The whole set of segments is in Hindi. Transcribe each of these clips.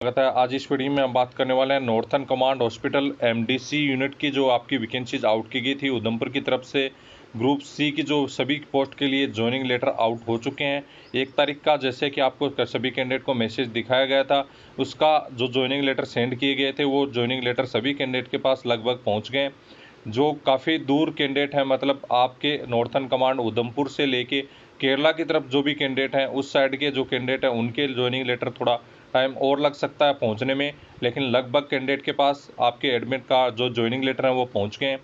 स्वागत है। आज इस वीडियो में हम बात करने वाले हैं northern command hospital MDC unit की जो आपकी वैकेंसीज आउट की गई थी उधमपुर की तरफ से। ग्रुप सी की जो सभी पोस्ट के लिए ज्वाइनिंग लेटर आउट हो चुके हैं 1 तारीख का। जैसे कि आपको सभी कैंडिडेट को मैसेज दिखाया गया था, उसका जो ज्वाइनिंग लेटर सेंड किए गए थे वो ज्वाइनिंग लेटर सभी कैंडिडेट के पास लगभग पहुँच गए। जो काफ़ी दूर कैंडिडेट हैं, मतलब आपके नॉर्थन कमांड उधमपुर से लेके केरला की तरफ जो भी कैंडिडेट हैं, उस साइड के जो कैंडिडेट हैं उनके ज्वाइनिंग लेटर थोड़ा टाइम और लग सकता है पहुंचने में, लेकिन लगभग कैंडिडेट के पास आपके एडमिट का जो ज्वाइनिंग लेटर है वो पहुंच गए हैं।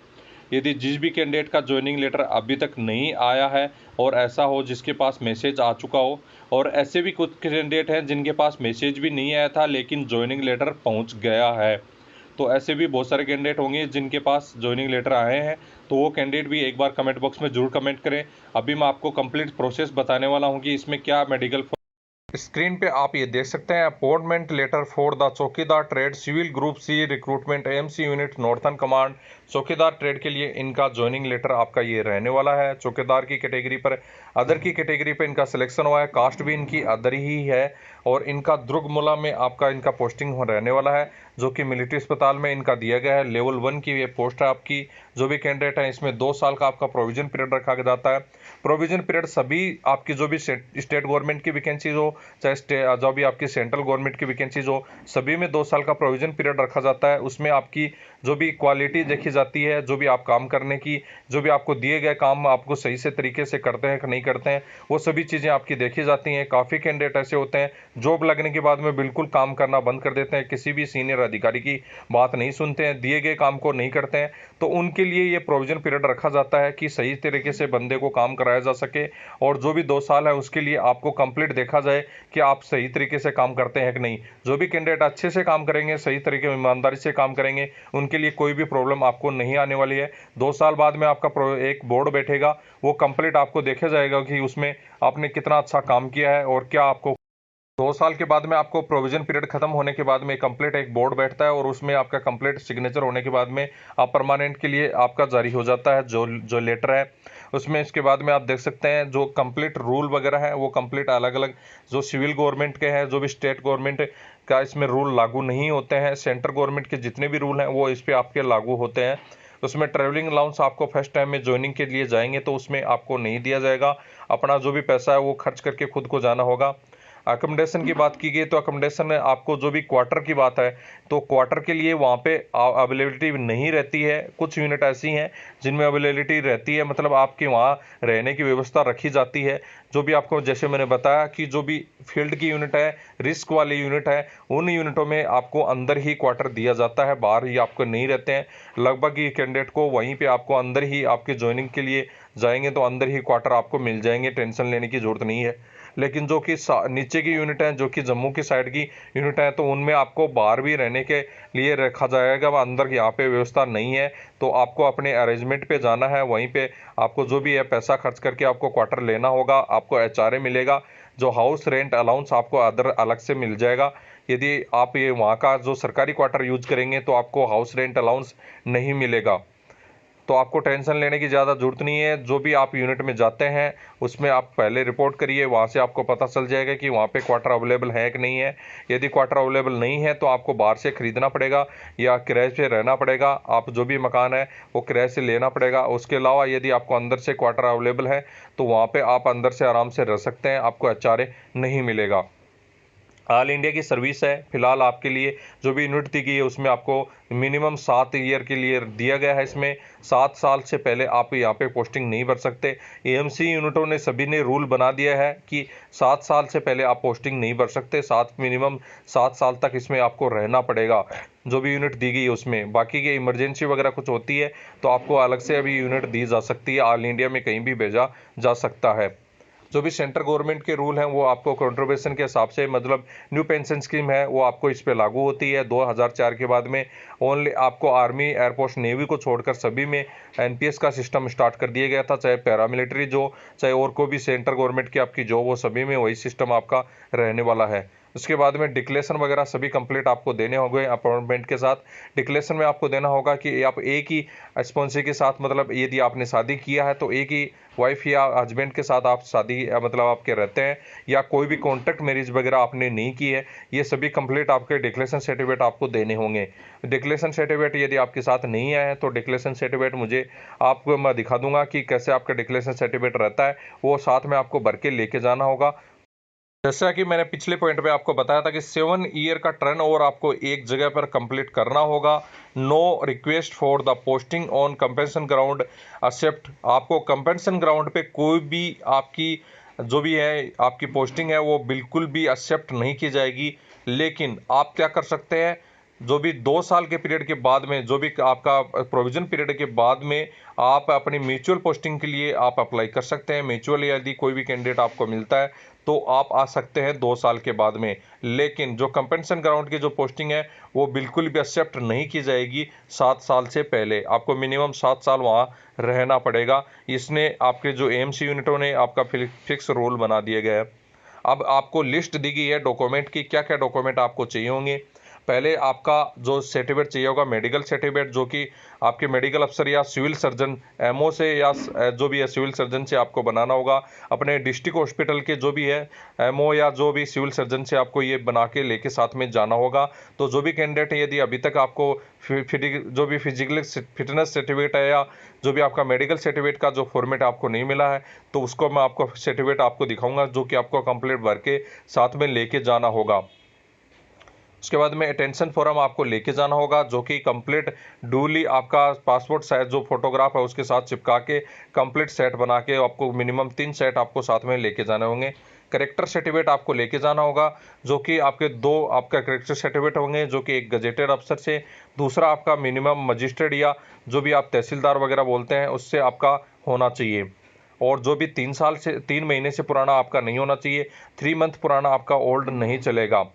यदि जिस भी कैंडिडेट का ज्वाइनिंग लेटर अभी तक नहीं आया है और ऐसा हो जिसके पास मैसेज आ चुका हो, और ऐसे भी कुछ कैंडिडेट हैं जिनके पास मैसेज भी नहीं आया था लेकिन ज्वाइनिंग लेटर पहुंच गया है, तो ऐसे भी बहुत सारे कैंडिडेट होंगे जिनके पास ज्वाइनिंग लेटर आए हैं। तो वो कैंडिडेट भी एक बार कमेंट बॉक्स में जरूर कमेंट करें। अभी मैं आपको कंप्लीट प्रोसेस बताने वाला हूँ कि इसमें क्या मेडिकल। स्क्रीन पे आप ये देख सकते हैं appointment letter for the chowkidar trade civil group C recruitment MC unit northern command. चौकीदार ट्रेड के लिए इनका ज्वाइनिंग लेटर आपका ये रहने वाला है। चौकीदार की कैटेगरी पर, अदर की कैटेगरी पर इनका सिलेक्शन हुआ है। कास्ट भी इनकी अदर ही है और इनका दुर्गमुला में आपका इनका पोस्टिंग रहने वाला है, जो कि मिलिट्री अस्पताल में इनका दिया गया है। लेवल 1 की ये पोस्ट है आपकी। जो भी कैंडिडेट है इसमें 2 साल का आपका प्रोविजन पीरियड रखा जाता है। प्रोविजन पीरियड सभी आपकी जो भी स्टेट गवर्नमेंट की वैकेंसीज हो, चाहे जो भी आपकी सेंट्रल गवर्नमेंट की वैकेंसीज हो, सभी में 2 साल का प्रोविजन पीरियड रखा जाता है। उसमें आपकी जो भी क्वालिटी देखी जाती है, जो भी आप काम करने की, जो भी आपको दिए गए काम आपको सही से तरीके से करते हैं कि नहीं करते हैं, वो सभी चीज़ें आपकी देखी जाती हैं। काफ़ी कैंडिडेट ऐसे होते हैं जॉब लगने के बाद में बिल्कुल काम करना बंद कर देते हैं, किसी भी सीनियर अधिकारी की बात नहीं सुनते हैं, दिए गए काम को नहीं करते हैं। तो उनके लिए ये प्रोविजन पीरियड रखा जाता है कि सही तरीके से बंदे को काम कराया जा सके, और जो भी 2 साल है उसके लिए आपको कंप्लीट देखा जाए कि आप सही तरीके से काम करते हैं कि नहीं। जो भी कैंडिडेट अच्छे से काम करेंगे, सही तरीके ईमानदारी से काम करेंगे, उनके लिए कोई भी प्रॉब्लम आपको नहीं आने वाली है। 2 साल बाद में आपका एक बोर्ड बैठेगा, वो कंप्लीट आपको देखा जाएगा कि उसमें आपने कितना अच्छा काम किया है और क्या आपको 2 साल के बाद में आपको प्रोविजन पीरियड खत्म होने के बाद में कंप्लीट एक बोर्ड बैठता है, और उसमें आपका कंप्लीट सिग्नेचर होने के बाद में आप परमानेंट के लिए आपका जारी हो जाता है जो लेटर है उसमें। इसके बाद में आप देख सकते हैं जो कंप्लीट रूल वगैरह है वो कंप्लीट अलग अलग जो सिविल गवर्नमेंट के हैं, जो भी स्टेट गवर्नमेंट का इसमें रूल लागू नहीं होते हैं। सेंट्रल गवर्नमेंट के जितने भी रूल हैं वो इस पर आपके लागू होते हैं। उसमें ट्रैवलिंग अलाउंस आपको फर्स्ट टाइम में ज्वाइनिंग के लिए जाएंगे तो उसमें आपको नहीं दिया जाएगा। अपना जो भी पैसा है वो खर्च करके खुद को जाना होगा। अकोमोडेशन की बात की गई तो अकोमोडेशन में आपको जो भी क्वार्टर की बात है, तो क्वार्टर के लिए वहाँ पे अवेलेबिलिटी नहीं रहती है। कुछ यूनिट ऐसी हैं जिनमें अवेलेबिलिटी रहती है, मतलब आपके वहाँ रहने की व्यवस्था रखी जाती है। जो भी आपको जैसे मैंने बताया कि जो भी फील्ड की यूनिट है, रिस्क वाली यूनिट है, उन यूनिटों में आपको अंदर ही क्वार्टर दिया जाता है, बाहर ही आपको नहीं रहते हैं। लगभग ये कैंडिडेट को वहीं पे आपको अंदर ही आपके ज्वाइनिंग के लिए जाएंगे तो अंदर ही क्वार्टर आपको मिल जाएंगे, टेंशन लेने की जरूरत नहीं है। लेकिन जो कि नीचे की यूनिट है, जो कि जम्मू की साइड की यूनिट है, तो उनमें आपको बाहर भी रहने के लिए रखा जाएगा, वह अंदर यहाँ पे व्यवस्था नहीं है। तो आपको अपने अरेंजमेंट पे जाना है, वहीं पे आपको जो भी है पैसा खर्च करके आपको क्वार्टर लेना होगा। आपको एचआरए मिलेगा, जो हाउस रेंट अलाउंस आपको अदर अलग से मिल जाएगा। यदि आप ये वहाँ का जो सरकारी क्वार्टर यूज करेंगे तो आपको हाउस रेंट अलाउंस नहीं मिलेगा। तो आपको टेंशन लेने की ज़्यादा ज़रूरत नहीं है। जो भी आप यूनिट में जाते हैं उसमें आप पहले रिपोर्ट करिए, वहाँ से आपको पता चल जाएगा कि वहाँ पे क्वार्टर अवेलेबल है कि नहीं है। यदि क्वार्टर अवेलेबल नहीं है तो आपको बाहर से ख़रीदना पड़ेगा या किराए पे रहना पड़ेगा। आप जो भी मकान है वो किराए से लेना पड़ेगा। उसके अलावा यदि आपको अंदर से क्वार्टर अवेलेबल है तो वहाँ पर आप अंदर से आराम से रह सकते हैं, आपको एचआरए नहीं मिलेगा। ऑल इंडिया की सर्विस है फिलहाल आपके लिए। जो भी यूनिट दी गई है उसमें आपको मिनिमम 7 ईयर के लिए दिया गया है। इसमें 7 साल से पहले आप यहाँ पे पोस्टिंग नहीं भर सकते। एएमसी यूनिटों ने सभी ने रूल बना दिया है कि 7 साल से पहले आप पोस्टिंग नहीं भर सकते। मिनिमम 7 साल तक इसमें आपको रहना पड़ेगा जो भी यूनिट दी गई है उसमें। बाकी की इमरजेंसी वगैरह कुछ होती है तो आपको अलग से अभी यूनिट दी जा सकती है, ऑल इंडिया में कहीं भी भेजा जा सकता है। जो भी सेंट्रल गवर्नमेंट के रूल हैं वो आपको कंट्रीब्यूशन के हिसाब से, मतलब न्यू पेंशन स्कीम है वो आपको इस पे लागू होती है 2004 के बाद में। ओनली आपको आर्मी, एयरफोर्स, नेवी को छोड़कर सभी में एनपीएस का सिस्टम स्टार्ट कर दिया गया था। चाहे पैरामिलिट्री जो, चाहे और कोई भी सेंट्रल गवर्नमेंट की आपकी जॉब हो, सभी में वही सिस्टम आपका रहने वाला है। उसके बाद में डिक्लेरेशन वगैरह सभी कंप्लीट आपको देने होंगे अपॉइंटमेंट के साथ। डिक्लेरेशन में आपको देना होगा कि आप एक ही स्पॉन्सी के साथ, मतलब यदि आपने शादी किया है तो एक ही वाइफ या हस्बैंड के साथ आप शादी मतलब आपके रहते हैं, या कोई भी कॉन्ट्रैक्ट मैरिज वगैरह आपने नहीं की है, ये सभी कंप्लीट आपके डिक्लेरेशन सर्टिफिकेट आपको देने होंगे। डिक्लेरेशन सर्टिफिकेट यदि आपके साथ नहीं आया है तो डिक्लेरेशन सर्टिफिकेट मुझे आपको मैं दिखा दूंगा कि कैसे आपका डिक्लेरेशन सर्टिफिकेट रहता है, वो साथ में आपको भर के लेके जाना होगा। जैसा कि मैंने पिछले पॉइंट पे आपको बताया था कि 7 ईयर का टर्न ओवर आपको एक जगह पर कंप्लीट करना होगा। No request for the posting on compensation ground except, आपको कंपेंसेशन ग्राउंड पे कोई भी आपकी जो भी है आपकी पोस्टिंग है वो बिल्कुल भी एक्सेप्ट नहीं की जाएगी। लेकिन आप क्या कर सकते हैं, जो भी 2 साल के पीरियड के बाद में, जो भी आपका प्रोविजन पीरियड के बाद में आप अपनी म्यूचुअल पोस्टिंग के लिए आप अप्लाई कर सकते हैं। म्यूचुअल यदि कोई भी कैंडिडेट आपको मिलता है तो आप आ सकते हैं 2 साल के बाद में। लेकिन जो कंपेंसेशन ग्राउंड की जो पोस्टिंग है वो बिल्कुल भी एक्सेप्ट नहीं की जाएगी 7 साल से पहले। आपको मिनिमम 7 साल वहाँ रहना पड़ेगा। इसने आपके जो एएमसी यूनिटों ने आपका फिक्स रूल बना दिया गया है। अब आपको लिस्ट दी गई है डॉक्यूमेंट की, क्या क्या डॉक्यूमेंट आपको चाहिए होंगे। पहले आपका जो सर्टिफिकेट चाहिए होगा मेडिकल सर्टिफिकेट, जो कि आपके मेडिकल अफसर या सिविल सर्जन एमओ से या जो भी है सिविल सर्जन से आपको बनाना होगा। अपने डिस्ट्रिक्ट हॉस्पिटल के जो भी है एमओ या जो भी सिविल सर्जन से आपको ये बना के लेके साथ में जाना होगा। तो जो भी कैंडिडेट है, यदि अभी तक आपको जो भी फिजिकल फिटनेस सर्टिफिकेट है या जो भी आपका मेडिकल सर्टिफिकेट का जो फॉर्मेट आपको नहीं मिला है, तो उसको मैं आपको सर्टिफिकेट आपको दिखाऊंगा, जो कि आपको कंप्लीट भर के साथ में लेके जाना होगा। उसके बाद में अटेंशन फॉर्म आपको लेके जाना होगा, जो कि कंप्लीट डूली आपका पासपोर्ट साइज जो फोटोग्राफ है उसके साथ चिपका के कंप्लीट सेट बना के आपको मिनिमम 3 सेट आपको साथ में लेके जाने होंगे। करेक्टर सर्टिफिकेट आपको लेके जाना होगा, जो कि आपके 2 आपका करेक्टर सर्टिफिकेट होंगे, जो कि एक गजेटेड अफसर से, दूसरा आपका मिनिमम मजिस्ट्रेट या जो भी आप तहसीलदार वगैरह बोलते हैं उससे आपका होना चाहिए। और जो भी 3 महीने से पुराना आपका नहीं होना चाहिए। 3 मंथ पुराना आपका ओल्ड नहीं चलेगा।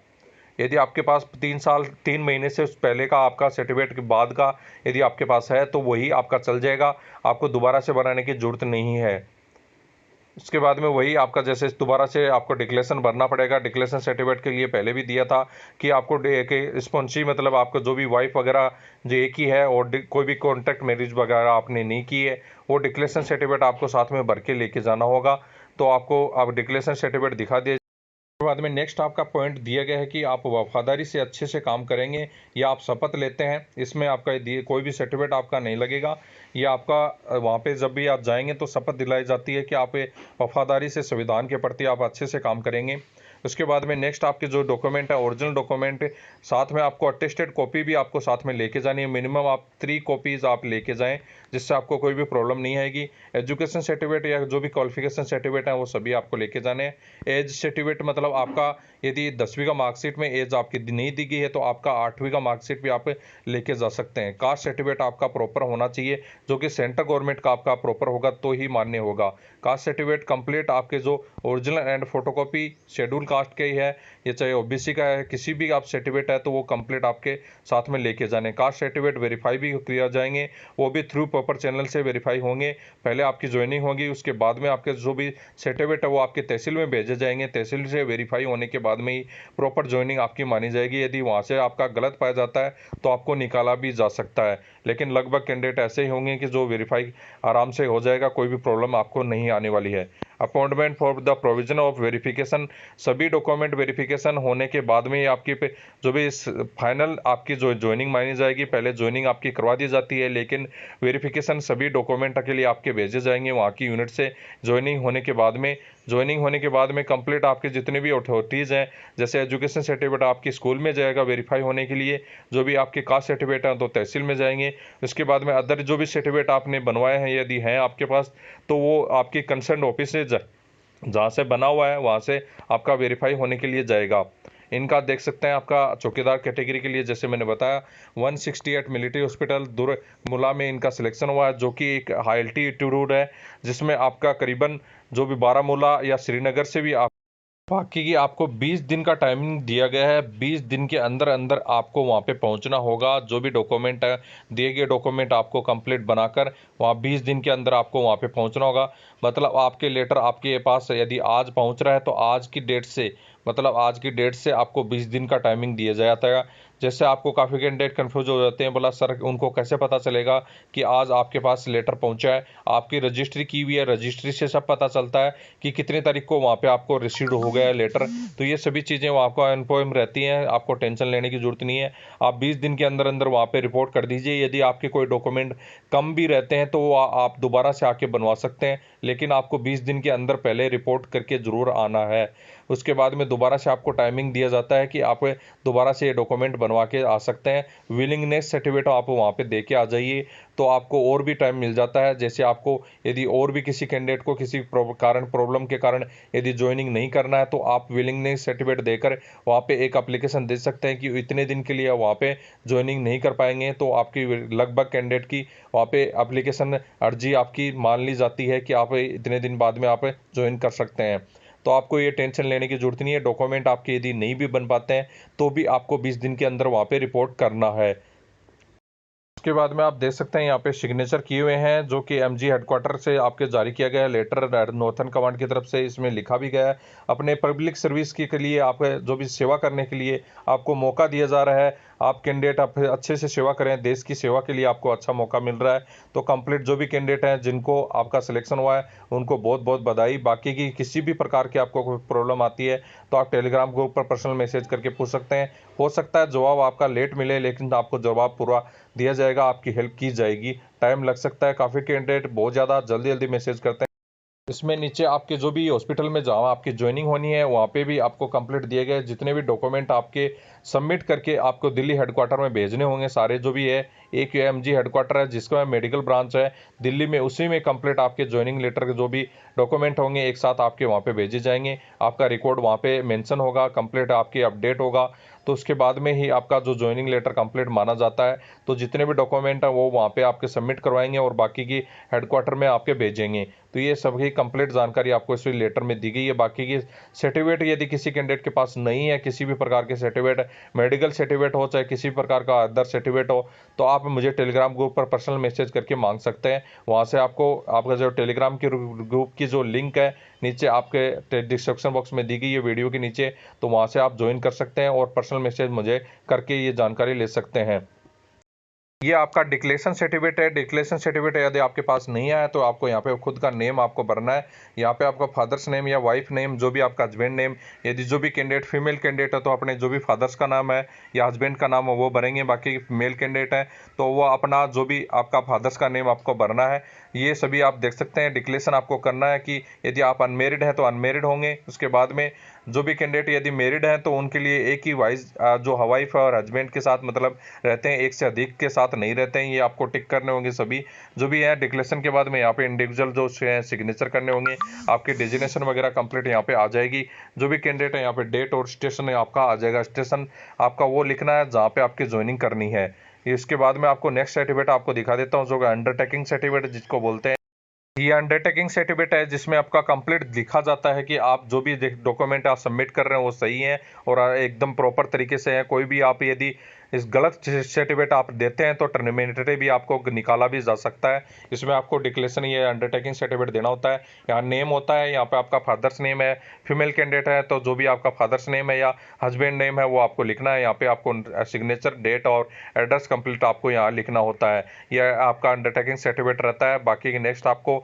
यदि आपके पास 3 महीने से उस पहले का आपका सर्टिफिकेट के बाद का यदि आपके पास है तो वही आपका चल जाएगा, आपको दोबारा से बनाने की जरूरत नहीं है। उसके बाद में वही आपका जैसे दोबारा से आपको डिक्लेरेशन भरना पड़ेगा। डिक्लेरेशन सर्टिफिकेट के लिए पहले भी दिया था कि आपको स्पॉन्सी मतलब आपको जो भी वाइफ वगैरह जो एक ही है और कोई भी कॉन्ट्रैक्ट मैरिज वगैरह आपने नहीं की है, वो डिक्लेरेशन सर्टिफिकेट आपको साथ में भर के लेके जाना होगा। तो आपको आप डिक्लेरेशन सर्टिफिकेट दिखा दिए। बाद में नेक्स्ट आपका पॉइंट दिया गया है कि आप वफादारी से अच्छे से काम करेंगे या आप शपथ लेते हैं। इसमें आपका दिए कोई भी सर्टिफिकेट आपका नहीं लगेगा। ये आपका वहाँ पे जब भी आप जाएंगे तो शपथ दिलाई जाती है कि आप वफादारी से संविधान के प्रति आप अच्छे से काम करेंगे। उसके बाद में नेक्स्ट आपके जो डॉक्यूमेंट है ओरिजिनल डॉक्यूमेंट, साथ में आपको अटेस्टेड कॉपी भी आपको साथ में लेके जानी है। मिनिमम आप 3 कॉपीज़ आप लेके जाएं, जिससे आपको कोई भी प्रॉब्लम नहीं आएगी। एजुकेशन सर्टिफिकेट या जो भी क्वालिफिकेशन सर्टिफिकेट है वो सभी आपको लेके जाने हैं। एज सर्टिफिकेट मतलब आपका यदि 10वीं का मार्कशीट में एज आपकी नहीं दी गई है तो आपका 8वीं का मार्कशीट भी आप लेके जा सकते हैं। कास्ट सर्टिफिकेट आपका प्रॉपर होना चाहिए, जो कि सेंट्रल गवर्नमेंट का आपका प्रॉपर होगा तो ही मान्य होगा। कास्ट सर्टिफिकेट कंप्लीट आपके जो original and photocopy schedule caste का ही है, ये चाहे ओबीसी का है, किसी भी आप सर्टिफिकेट है तो वो कंप्लीट आपके साथ में लेके जाने। कास्ट सर्टिफिकेट वेरीफाई भी किया जाएंगे, वो भी थ्रू प्रॉपर चैनल से वेरीफाई होंगे। पहले आपकी ज्वाइनिंग होगी, उसके बाद में आपके जो भी सर्टिफिकेट है वो आपके तहसील में भेजे जाएंगे। तहसील से वेरीफाई होने के बाद में ही प्रॉपर ज्वाइनिंग आपकी मानी जाएगी। यदि वहाँ से आपका गलत पाया जाता है तो आपको निकाला भी जा सकता है। लेकिन लगभग कैंडिडेट ऐसे ही होंगे कि जो वेरीफाई आराम से हो जाएगा, कोई भी प्रॉब्लम आपको नहीं आने वाली है। Appointment for the provision of verification, सभी डॉक्यूमेंट वेरिफिकेशन होने के बाद में आपकी जो भी फाइनल आपकी जो ज्वाइनिंग मानी जाएगी। पहले ज्वाइनिंग आपकी करवा दी जाती है, लेकिन वेरिफिकेशन सभी डॉक्यूमेंट के लिए आपके भेजे जाएंगे वहाँ की यूनिट से। ज्वाइनिंग होने के बाद में कंप्लीट आपके जितने भी अथॉरिटीज़ हैं, जैसे एजुकेशन सर्टिफिकेट आपकी स्कूल में जाएगा वेरीफाई होने के लिए, जो भी आपके कास्ट सर्टिफिकेट हैं तो तहसील में जाएंगे। उसके बाद में अदर जो भी सर्टिफिकेट आपने बनवाए हैं यदि हैं आपके पास, तो वो आपके कंसर्न ऑफिस से जहाँ से बना हुआ है वहाँ से आपका वेरीफाई होने के लिए जाएगा। इनका देख सकते हैं आपका चौकीदार कैटेगरी के लिए जैसे मैंने बताया 168 मिलिट्री हॉस्पिटल दुर्मुला में इनका सिलेक्शन हुआ है, जो कि एक हाई एल्टीट्यूड है, जिसमें आपका करीबन जो भी बारामूला या श्रीनगर से भी बाकी की आपको 20 दिन का टाइमिंग दिया गया है। 20 दिन के अंदर अंदर आपको वहाँ पे पहुँचना होगा। जो भी डॉक्यूमेंट है दिए गए डॉक्यूमेंट आपको कंप्लीट बनाकर वहाँ 20 दिन के अंदर आपको वहाँ पे पहुँचना होगा। मतलब आपके लेटर आपके पास यदि आज पहुँच रहा है तो आज की डेट से मतलब आज की डेट से आपको 20 दिन का टाइमिंग दिया जाता है। जैसे आपको काफ़ी कैंडिडेट कंफ्यूज हो जाते हैं, बोला सर उनको कैसे पता चलेगा कि आज आपके पास लेटर पहुंचा है। आपकी रजिस्ट्री की हुई है, रजिस्ट्री से सब पता चलता है कि कितने तारीख को वहाँ पे आपको रिसीव हो गया है लेटर। तो ये सभी चीज़ें वहाँ आपको इन्फॉर्म रहती हैं, आपको टेंशन लेने की जरूरत नहीं है। आप 20 दिन के अंदर अंदर वहाँ पे रिपोर्ट कर दीजिए। यदि आपके कोई डॉक्यूमेंट कम भी रहते हैं तो वो आप दोबारा से आके बनवा सकते हैं, लेकिन आपको 20 दिन के अंदर पहले रिपोर्ट करके ज़रूर आना है। उसके बाद में दोबारा से आपको टाइमिंग दिया जाता है कि आप दोबारा से ये डॉक्यूमेंट बनवा के आ सकते हैं। विलिंगनेस सर्टिफिकेट आप वहाँ पे दे के आ जाइए, तो आपको और भी टाइम मिल जाता है। जैसे आपको यदि और भी किसी कैंडिडेट को किसी प्रॉब्लम के कारण यदि ज्वाइनिंग नहीं करना है, तो आप विलिंगनेस सर्टिफिकेट देकर वहाँ पे एक एप्लीकेशन दे सकते हैं कि इतने दिन के लिए वहाँ पे ज्वाइनिंग नहीं कर पाएंगे, तो आपकी लगभग कैंडिडेट की वहाँ पे एप्लीकेशन अर्जी आपकी मान ली जाती है कि आप इतने दिन बाद में आप ज्वाइन कर सकते हैं। तो आपको ये टेंशन लेने की जरूरत नहीं है। डॉक्यूमेंट आपके यदि नहीं भी बन पाते हैं तो भी आपको 20 दिन के अंदर वहाँ पे रिपोर्ट करना है। उसके बाद में आप देख सकते हैं यहाँ पे सिग्नेचर किए हुए हैं, जो कि एमजी हेडक्वार्टर से आपके जारी किया गया है लेटर, नॉर्थन कमांड की तरफ से। इसमें लिखा भी गया है अपने पब्लिक सर्विस के लिए, आप जो भी सेवा करने के लिए आपको मौका दिया जा रहा है। आप कैंडिडेट आप अच्छे से सेवा करें, देश की सेवा के लिए आपको अच्छा मौका मिल रहा है। तो कंप्लीट जो भी कैंडिडेट हैं जिनको आपका सिलेक्शन हुआ है उनको बहुत बहुत बधाई। बाकी की किसी भी प्रकार की आपको कोई प्रॉब्लम आती है तो आप टेलीग्राम ग्रुप पर पर्सनल मैसेज करके पूछ सकते हैं। हो सकता है जवाब आपका लेट मिले, लेकिन आपको जवाब पूरा दिया जाएगा, आपकी हेल्प की जाएगी। टाइम लग सकता है, काफ़ी कैंडिडेट बहुत ज़्यादा जल्दी जल्दी मैसेज करते हैं। इसमें नीचे आपके जो भी हॉस्पिटल में जहाँ आपकी ज्वाइनिंग होनी है वहाँ पे भी आपको कंप्लीट दिए गए जितने भी डॉक्यूमेंट आपके सबमिट करके आपको दिल्ली हेडक्वार्टर में भेजने होंगे सारे जो भी है। एक एमजी हेडक्वार्टर है जिसका मेडिकल ब्रांच है दिल्ली में, उसी में कंप्लीट आपके ज्वाइनिंग लेटर के जो भी डॉक्यूमेंट होंगे एक साथ आपके वहाँ पे भेजे जाएंगे। आपका रिकॉर्ड वहाँ पे मेंशन होगा, कंप्लीट आपकी अपडेट होगा, तो उसके बाद में ही आपका जो ज्वाइनिंग लेटर कंप्लीट माना जाता है। तो जितने भी डॉक्यूमेंट हैं वो वहाँ पे आपके सबमिट करवाएंगे और बाकी की हेडक्वार्टर में आपके भेजेंगे। तो ये सभी कंप्लीट जानकारी आपको इस लेटर में दी गई है। बाकी की सर्टिफिकेट यदि किसी कैंडिडेट के पास नहीं है, किसी भी प्रकार के सर्टिफिकेट, मेडिकल सर्टिफिकेट हो चाहे किसी प्रकार का अदर सर्टिफिकेट हो, तो आप मुझे टेलीग्राम ग्रुप पर पर्सनल मैसेज करके मांग सकते हैं। वहाँ से आपको आपका जो टेलीग्राम की ग्रुप की जो लिंक है नीचे आपके डिस्क्रिप्शन बॉक्स में दी गई है वीडियो के नीचे, तो वहाँ से आप ज्वाइन कर सकते हैं और पर्सनल मैसेज मुझे करके ये जानकारी ले सकते हैं। ये आपका डिक्लेरेशन सर्टिफिकेट है। डिक्लेरेशन सर्टिफिकेट यदि आपके पास नहीं आया तो आपको यहाँ पे खुद का नेम आपको भरना है। यहाँ पे आपका फादर्स नेम या वाइफ नेम, जो भी आपका हस्बैंड नेम, यदि जो भी कैंडिडेट फीमेल कैंडिडेट है तो अपने जो भी फादर्स का नाम है या हस्बैंड का नाम है वो भरेंगे। बाकी मेल कैंडिडेट है तो वो अपना जो भी आपका फादर्स का नेम आपको भरना है। ये सभी आप देख सकते हैं। डिक्लेरेशन आपको करना है कि यदि आप अनमेरिड हैं तो अनमेरिड होंगे। उसके बाद में जो भी कैंडिडेट यदि मेरिड हैं तो उनके लिए एक ही वाइज जो वाइफ और हस्बैंड के साथ मतलब रहते हैं, एक से अधिक के साथ नहीं रहते हैं, ये आपको टिक करने होंगे सभी जो भी है। डिक्लेरेशन के बाद में यहाँ पे इंडिविजुअल जो सिग्नेचर करने होंगे, आपकी डेजिग्नेशन वगैरह कंप्लीट यहाँ पे आ जाएगी। जो भी कैंडिडेट है यहाँ पे डेट और स्टेशन आपका आ जाएगा। स्टेशन आपका वो लिखना है जहाँ पे आपकी ज्वाइनिंग करनी है। इसके बाद में आपको नेक्स्ट सर्टिफिकेट आपको दिखा देता हूँ, जो अंडरटेकिंग सर्टिफिकेट जिसको बोलते हैं। ये अंडरटेकिंग सर्टिफिकेट है जिसमें आपका कंप्लीट लिखा जाता है कि आप जो भी डॉक्यूमेंट आप सबमिट कर रहे हैं वो सही है और एकदम प्रॉपर तरीके से है। कोई भी आप यदि इस गलत सर्टिफिकेट आप देते हैं तो टर्मिनेटेड भी आपको निकाला भी जा सकता है। इसमें आपको डिक्लेरेशन ये अंडरटेकिंग सर्टिफिकेट देना होता है। यहाँ नेम होता है, यहाँ पे आपका फादर्स नेम है। फीमेल कैंडिडेट है तो जो भी आपका फादर्स नेम है या हस्बैंड नेम है वो आपको लिखना है। यहाँ पे आपको सिग्नेचर, डेट और एड्रेस कंप्लीट आपको यहाँ लिखना होता है। यह आपका अंडरटेकिंग सर्टिफिकेट रहता है। बाकी नेक्स्ट आपको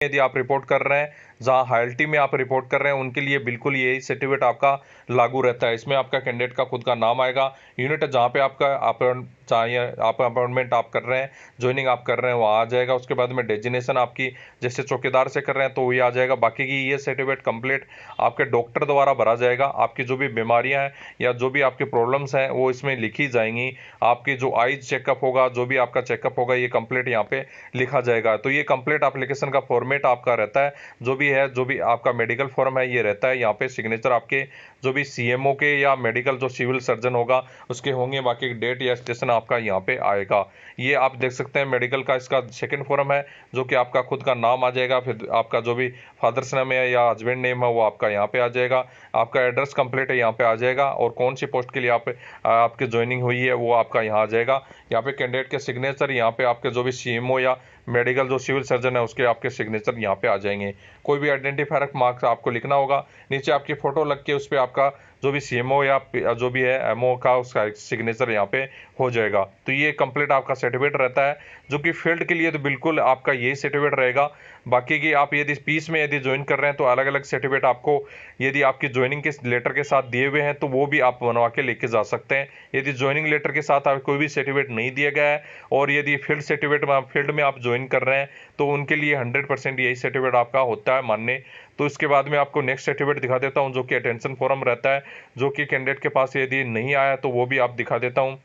यदि आप रिपोर्ट कर रहे हैं, जहां हायल्टी में आप रिपोर्ट कर रहे हैं, उनके लिए बिल्कुल यही सर्टिफिकेट आपका लागू रहता है। इसमें आपका कैंडिडेट का खुद का नाम आएगा, यूनिट जहां पे आपका चाहिए आप अपॉइंटमेंट आप कर रहे हैं, ज्वाइनिंग आप कर रहे हैं, वहाँ आ जाएगा। उसके बाद में डेजिग्नेशन आपकी जैसे चौकीदार से कर रहे हैं तो वही आ जाएगा। बाकी की ये सर्टिफिकेट कंप्लीट आपके डॉक्टर द्वारा भरा जाएगा। आपकी जो भी बीमारियां हैं या जो भी आपकी प्रॉब्लम्स हैं वो इसमें लिखी जाएंगी। आपकी जो आईज चेकअप होगा, जो भी आपका चेकअप होगा, ये कंप्लीट यहाँ पे लिखा जाएगा। तो ये कंप्लीट एप्लीकेशन का फॉर्मेट आपका रहता है। जो भी है, जो भी आपका मेडिकल फॉर्म है ये रहता है। यहाँ पे सिग्नेचर आपके जो भी सीएमओ के या मेडिकल जो सिविल सर्जन होगा उसके होंगे। बाकी डेट या स्टेशन आपका यहाँ पे आएगा। ये आप देख सकते हैं मेडिकल का इसका सेकंड फॉर्म है, जो कि आपका खुद का नाम आ जाएगा, फिर आपका जो भी फादर्स नेम है या हस्बैंड नेम है वो आपका यहाँ पे आ जाएगा। आपका एड्रेस कंप्लीट है यहाँ पे आ जाएगा और कौन सी पोस्ट के लिए आपकी ज्वाइनिंग हुई है वो आपका यहाँ आ जाएगा। यहाँ पे कैंडिडेट के सिग्नेचर, यहाँ पे आपके जो भी सीएमओ या मेडिकल जो सिविल सर्जन है उसके आपके सिग्नेचर यहाँ पे आ जाएंगे। कोई भी आइडेंटिफायर मार्क्स आपको लिखना होगा, नीचे आपकी फ़ोटो लग के उस पर आपका जो भी सीएमओ या जो भी है एमओ का उसका सिग्नेचर यहाँ पे हो जाएगा। तो ये कंप्लीट आपका सर्टिफिकेट रहता है, जो कि फील्ड के लिए तो बिल्कुल आपका यही सर्टिफिकेट रहेगा। बाकी की आप यदि पीस में यदि ज्वाइन कर रहे हैं तो अलग अलग सर्टिफिकेट आपको यदि आपकी ज्वाइनिंग के लेटर के साथ दिए हुए हैं तो वो भी आप बनवा के लेके जा सकते हैं। यदि ज्वाइनिंग लेटर के साथ आप कोई भी सर्टिफिकेट नहीं दिया गया है और यदि फील्ड सर्टिफिकेट में फील्ड में आप ज्वाइन कर रहे हैं तो उनके लिए 100% यही सर्टिफिकेट आपका होता है मान्य। तो इसके बाद में आपको नेक्स्ट सर्टिफिकेट दिखा देता हूँ, जो कि अटेंशन फॉर्म रहता है, जो कि कैंडिडेट के पास यदि नहीं आया तो वो भी आप दिखा देता हूँ।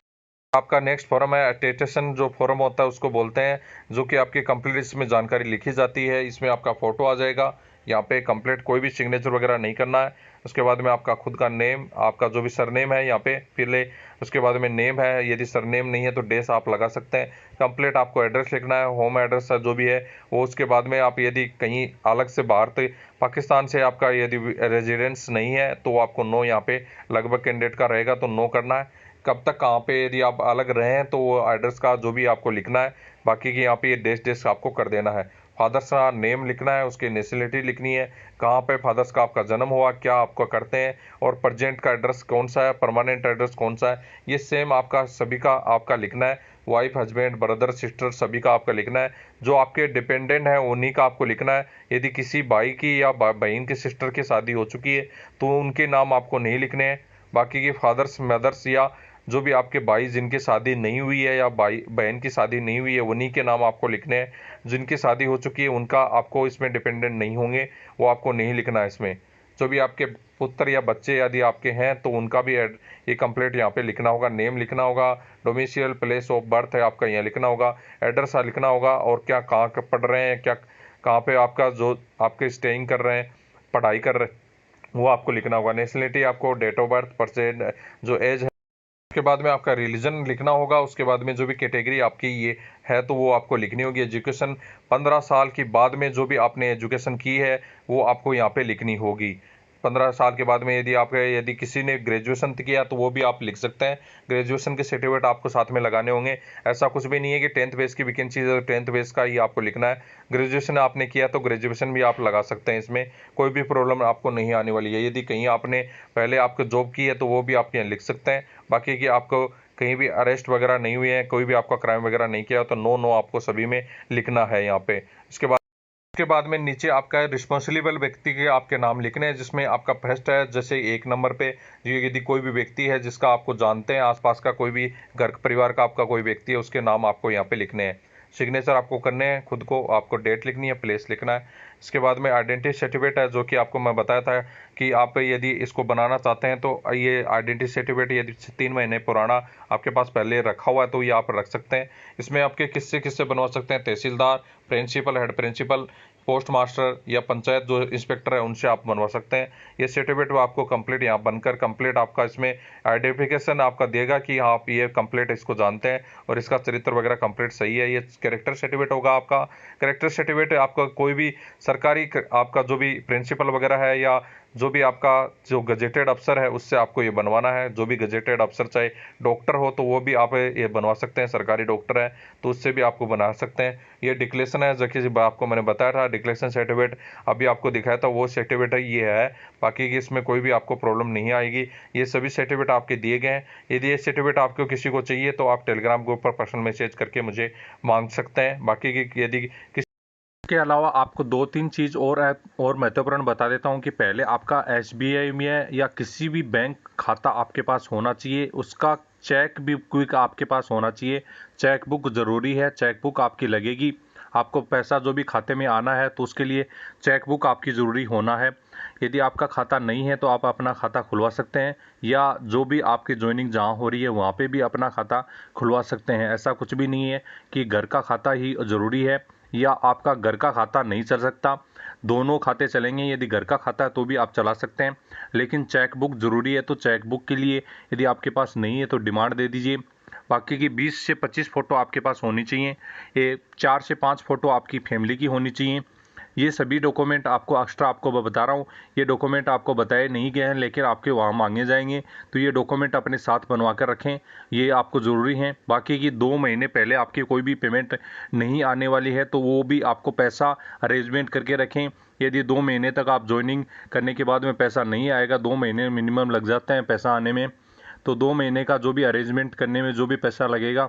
आपका नेक्स्ट फॉर्म है अटेस्टेशन, जो फॉर्म होता है उसको बोलते हैं, जो कि आपकी कंप्लीट इसमें जानकारी लिखी जाती है। इसमें आपका फोटो आ जाएगा, यहाँ पे कंप्लीट कोई भी सिग्नेचर वगैरह नहीं करना है। उसके बाद में आपका खुद का नेम, आपका जो भी सरनेम है यहाँ पे फिर ले, उसके बाद में नेम है, यदि सरनेम नहीं है तो डेस आप लगा सकते हैं। कंप्लीट आपको एड्रेस लिखना है, होम एड्रेस जो भी है वो। उसके बाद में आप यदि कहीं अलग से बाहर तो पाकिस्तान से आपका यदि रेजिडेंस नहीं है तो आपको नो यहाँ पे लगभग कैंडिडेट का रहेगा तो नो करना है। कब तक कहाँ पे यदि आप अलग रहे हैं तो वो एड्रेस का जो भी आपको लिखना है। बाकी की यहाँ पे ये डेस आपको कर देना है। फादर्स का नेम लिखना है, उसकी नेशनलिटी लिखनी है, कहाँ पे फादर्स का आपका जन्म हुआ, क्या आपको करते हैं, और प्रेजेंट का एड्रेस कौन सा है, परमानेंट एड्रेस कौन सा है, ये सेम आपका सभी का आपका लिखना है। वाइफ, हस्बैंड, ब्रदर, सिस्टर सभी का आपका लिखना है। जो आपके डिपेंडेंट है उन्हीं का आपको लिखना है। यदि किसी भाई की या बहन की सिस्टर की शादी हो चुकी है तो उनके नाम आपको नहीं लिखने हैं। बाकी के फादर्स, मदर्स या जो भी आपके भाई जिनकी शादी नहीं हुई है या भाई बहन की शादी नहीं हुई है उन्हीं के नाम आपको लिखने हैं। जिनकी शादी हो चुकी है उनका आपको इसमें डिपेंडेंट नहीं होंगे, वो आपको नहीं लिखना है इसमें। जो भी आपके पुत्र या बच्चे यदि आपके हैं तो उनका भी ये कंप्लीट यहाँ पे लिखना होगा। नेम लिखना होगा, डोमिसाइल प्लेस ऑफ बर्थ है आपका यहाँ लिखना होगा, एड्रेस लिखना होगा, और क्या कहाँ पढ़ रहे हैं, क्या कहाँ पे आपका जो आपके स्टेइंग कर रहे हैं, पढ़ाई कर रहे हैं, वो आपको लिखना होगा। नेशनलिटी आपको, डेट ऑफ बर्थ, परसेंट जो एज है, उसके बाद में आपका रिलीजन लिखना होगा। उसके बाद में जो भी कैटेगरी आपकी ये है तो वो आपको लिखनी होगी। एजुकेशन 15 साल के बाद में जो भी आपने एजुकेशन की है वो आपको यहाँ पे लिखनी होगी। 15 साल के बाद में यदि किसी ने ग्रेजुएशन किया तो वो भी आप लिख सकते हैं। ग्रेजुएशन के सर्टिफिकेट आपको साथ में लगाने होंगे। ऐसा कुछ भी नहीं है कि 10th बेस की वैकेंसी है तो 10th बेस का ही आपको लिखना है। ग्रेजुएशन आपने किया तो ग्रेजुएशन भी आप लगा सकते हैं, इसमें कोई भी प्रॉब्लम आपको नहीं आने वाली है। यदि कहीं आपने पहले आपको जॉब की है तो वो भी आप यहाँ लिख सकते हैं। बाकी कि आपको कहीं भी अरेस्ट वगैरह नहीं हुए हैं, कोई भी आपका क्राइम वगैरह नहीं किया तो नो नो आपको सभी में लिखना है यहाँ पे। उसके बाद में नीचे आपका रिस्पॉन्सिबल व्यक्ति के आपके नाम लिखने हैं, जिसमें आपका फर्स्ट है जैसे 1 नंबर पे यदि कोई भी व्यक्ति है जिसका आपको जानते हैं, आसपास का कोई भी घर परिवार का आपका कोई व्यक्ति है उसके नाम आपको यहाँ पे लिखने हैं। सिग्नेचर आपको करने हैं, खुद को आपको डेट लिखनी है, प्लेस लिखना है। इसके बाद में आइडेंटिटी सर्टिफिकेट है, जो कि आपको मैं बताया था कि आप यदि इसको बनाना चाहते हैं तो ये आइडेंटिटी सर्टिफिकेट यदि 3 महीने पुराना आपके पास पहले रखा हुआ है तो ये आप रख सकते हैं। इसमें आपके किससे किससे बनवा सकते हैं, तहसीलदार, principal, head principal, post master या पंचायत जो इंस्पेक्टर है उनसे आप बनवा सकते हैं। ये सर्टिफिकेट आपको कंप्लीट यहाँ बनकर कंप्लीट आपका इसमें आइडेंटिफिकेशन आपका देगा कि हाँ आप ये कंप्लीट इसको जानते हैं और इसका चरित्र वगैरह कंप्लीट सही है। ये कैरेक्टर सर्टिफिकेट होगा आपका। कैरेक्टर सर्टिफिकेट आपका कोई भी सरकारी आपका जो भी प्रिंसिपल वगैरह है या जो भी आपका जो गजेटेड अफसर है उससे आपको ये बनवाना है। जो भी गजेटेड अफसर, चाहे डॉक्टर हो तो वो भी आप ये बनवा सकते हैं, सरकारी डॉक्टर है तो उससे भी आपको बना सकते हैं। ये डिक्लेरेशन है, जैसे आपको मैंने बताया था डिक्लेरेशन सर्टिफिकेट अभी आपको दिखाया था वो सर्टिफिकेट ये है। बाकी की इसमें कोई भी आपको प्रॉब्लम नहीं आएगी। ये सभी सर्टिफिकेट आपके दिए गए हैं। यदि ये सर्टिफिकेट आपको किसी को चाहिए तो आप टेलीग्राम ग्रुप पर पर्सनल मैसेज करके मुझे मांग सकते हैं। बाकी की यदि के अलावा आपको 2-3 चीज़ और महत्वपूर्ण बता देता हूं कि पहले आपका एसबीआई में या किसी भी बैंक खाता आपके पास होना चाहिए। उसका चेक भी क्विक आपके पास होना चाहिए। चेक बुक ज़रूरी है, चेक बुक आपकी लगेगी। आपको पैसा जो भी खाते में आना है तो उसके लिए चेक बुक आपकी ज़रूरी होना है। यदि आपका खाता नहीं है तो आप अपना खाता खुलवा सकते हैं या जो भी आपकी ज्वाइनिंग जहाँ हो रही है वहाँ पे भी अपना खाता खुलवा सकते हैं। ऐसा कुछ भी नहीं है कि घर का खाता ही ज़रूरी है या आपका घर का खाता नहीं चल सकता। दोनों खाते चलेंगे। यदि घर का खाता है तो भी आप चला सकते हैं, लेकिन चेक बुक ज़रूरी है। तो चेक बुक के लिए यदि आपके पास नहीं है तो डिमांड दे दीजिए। बाकी की 20 से 25 फ़ोटो आपके पास होनी चाहिए। ये 4 से 5 फ़ोटो आपकी फैमिली की होनी चाहिए। ये सभी डॉक्यूमेंट आपको एक्स्ट्रा आपको बता रहा हूँ, ये डॉक्यूमेंट आपको बताए नहीं गए हैं लेकिन आपके वहाँ मांगे जाएंगे, तो ये डॉक्यूमेंट अपने साथ बनवा कर रखें, ये आपको ज़रूरी है। बाकी की 2 महीने पहले आपकी कोई भी पेमेंट नहीं आने वाली है तो वो भी आपको पैसा अरेंजमेंट करके रखें। यदि 2 महीने तक आप ज्वाइनिंग करने के बाद में पैसा नहीं आएगा, 2 महीने मिनिमम लग जाते हैं पैसा आने में, तो 2 महीने का जो भी अरेंजमेंट करने में जो भी पैसा लगेगा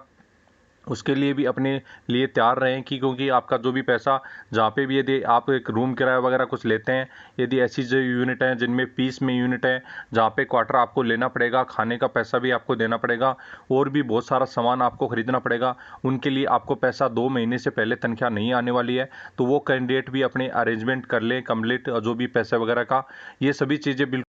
उसके लिए भी अपने लिए तैयार रहें कि क्योंकि आपका जो भी पैसा जहाँ पे भी यदि आप एक रूम किराया वगैरह कुछ लेते हैं, यदि ऐसी जो यूनिट हैं जिनमें पीस में यूनिट है जहाँ पे क्वार्टर आपको लेना पड़ेगा, खाने का पैसा भी आपको देना पड़ेगा और भी बहुत सारा सामान आपको ख़रीदना पड़ेगा, उनके लिए आपको पैसा 2 महीने से पहले तनख्वाह नहीं आने वाली है, तो वो कैंडिडेट भी अपने अरेंजमेंट कर लें कंप्लीट जो भी पैसे वगैरह का। ये सभी चीज़ें बिल्कुल